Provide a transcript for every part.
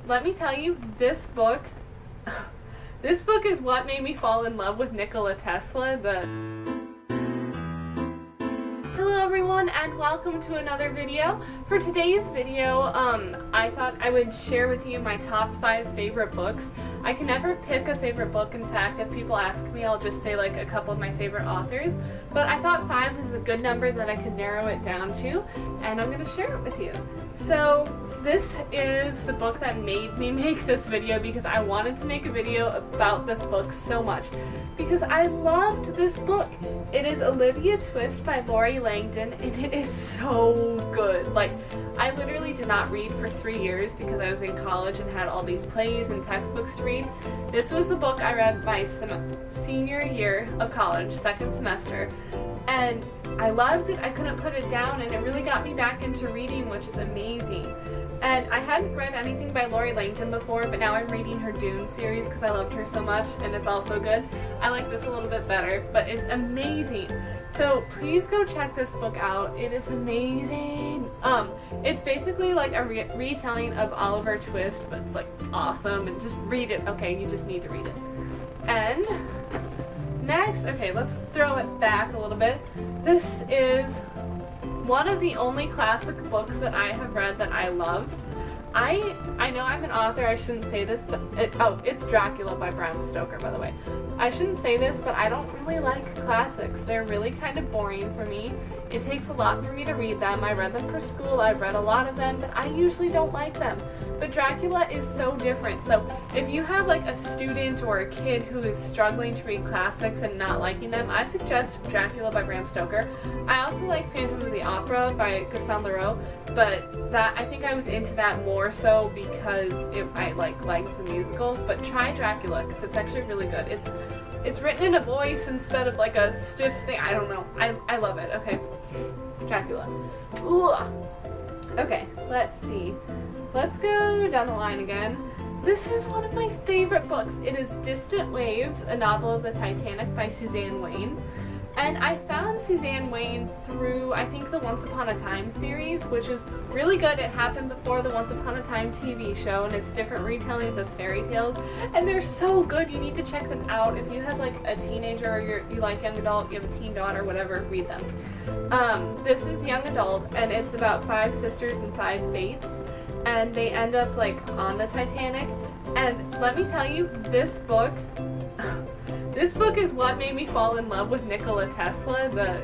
Let me tell you, this book is what made me fall in love with Nikola Tesla. Hello everyone and welcome to another video. For today's video, I thought I would share with you my top 5 favorite books. I can never pick a favorite book. In fact, if people ask me, I'll just say like a couple of my favorite authors. But I thought 5 was a good number that I could narrow it down to, and I'm going to share it with you. So this is the book that made me make this video because I wanted to make a video about this book so much because I loved this book. It is Olivia Twist by Lori Langdon, and it is so good. Like, I literally did not read for 3 years because I was in college and had all these plays and textbooks to read. This was the book I read my senior year of college, second semester, and I loved it. I couldn't put it down, and it really got me back into reading, which is amazing. And I hadn't read anything by Lori Langdon before, but now I'm reading her Dune series because I loved her so much, and it's also good. I like this a little bit better, but it's amazing. So please go check this book out. It is amazing. It's basically like a retelling of Oliver Twist, but it's like awesome, and just read it. Okay, you just need to read it. And next, okay, let's throw it back a little bit. This is one of the only classic books that I have read that I love. I know I'm an author, I shouldn't say this, but it's Dracula by Bram Stoker, by the way. I shouldn't say this, but I don't really like classics. They're really kind of boring for me. It takes a lot for me to read them. I read them for school, I've read a lot of them, but I usually don't like them. But Dracula is so different. So if you have like a student or a kid who is struggling to read classics and not liking them, I suggest Dracula by Bram Stoker. I also like Phantom of the Opera by Gaston Leroux, but that I think I was into that more so because I liked the musical. But try Dracula because it's actually really good. It's written in a voice instead of like a stiff thing. I don't know. I love it. Okay, Dracula. Ooh. Okay, let's see. Let's go down the line again. This is one of my favorite books. It is Distant Waves, a novel of the Titanic by Suzanne Weyn. And I found Suzanne Weyn through, I think, the Once Upon a Time series, which is really good. It happened before the Once Upon a Time TV show, and it's different retellings of fairy tales, and they're so good. You need to check them out. If you have like a teenager or you like young adult, you have a teen daughter, whatever, read them. This is young adult, and it's about 5 sisters and 5 fates, and they end up like on the Titanic. And let me tell you, this book is what made me fall in love with Nikola Tesla, the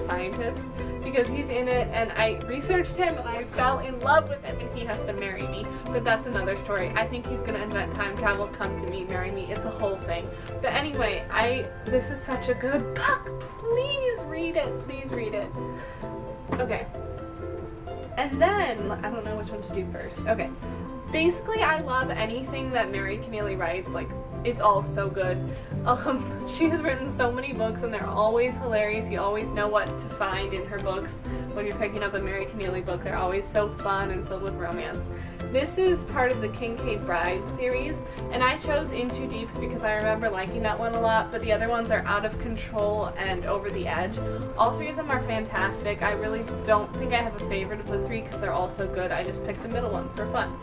scientist, because he's in it, and I researched him and I fell in love with him, and he has to marry me, but that's another story. I think he's gonna invent time travel, come to me, marry me. It's a whole thing. But anyway, this is such a good book. Please read it. Please read it. Okay. And then, I don't know which one to do first. Okay. Basically, I love anything that Mary Connealy writes. Like, it's all so good. She has written so many books, and they're always hilarious. You always know what to find in her books when you're picking up a Mary Connealy book. They're always so fun and filled with romance. This is part of the Kincaid Bride series, and I chose In Too Deep because I remember liking that one a lot, but the other ones are Out of Control and Over the Edge. All 3 of them are fantastic. I really don't think I have a favorite of the 3 because they're all so good. I just picked the middle one for fun.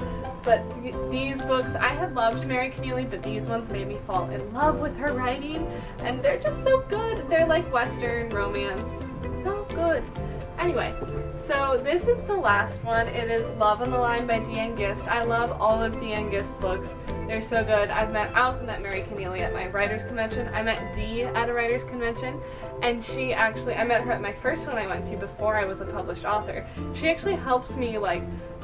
But these books, I had loved Mary Connealy, but these ones made me fall in love with her writing, and they're just so good. They're like Western romance. So good. Anyway, so this is the last one. It is Love on the Line by Deanne Gist. I love all of Deanne Gist's books. They're so good. I also met Mary Connealy at my writer's convention. I met Dee at a writer's convention, and I met her at my first one I went to before I was a published author. She actually helped me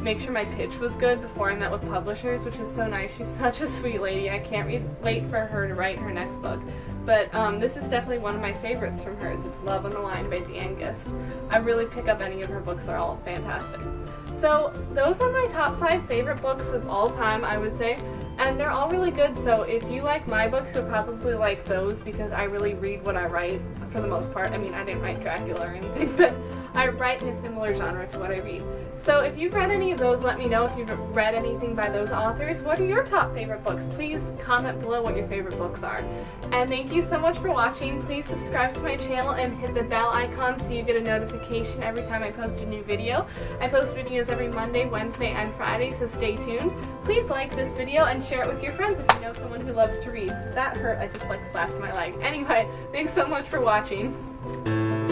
make sure my pitch was good before I met with publishers, which is so nice. She's such a sweet lady. I can't wait for her to write her next book. But this is definitely one of my favorites from hers. It's Love on the Line by Deanne Gist. I really pick up any of her books. They're all fantastic. So those are my top 5 favorite books of all time, I would say. And they're all really good, so if you like my books, you'll probably like those because I really read what I write for the most part. I mean, I didn't write Dracula or anything, but I write in a similar genre to what I read. So if you've read any of those, let me know if you've read anything by those authors. What are your top favorite books? Please comment below what your favorite books are. And thank you so much for watching. Please subscribe to my channel and hit the bell icon so you get a notification every time I post a new video. I post videos every Monday, Wednesday, and Friday, so stay tuned. Please like this video and share it with your friends if you know someone who loves to read. That hurt, I just slapped my leg. Anyway, thanks so much for watching.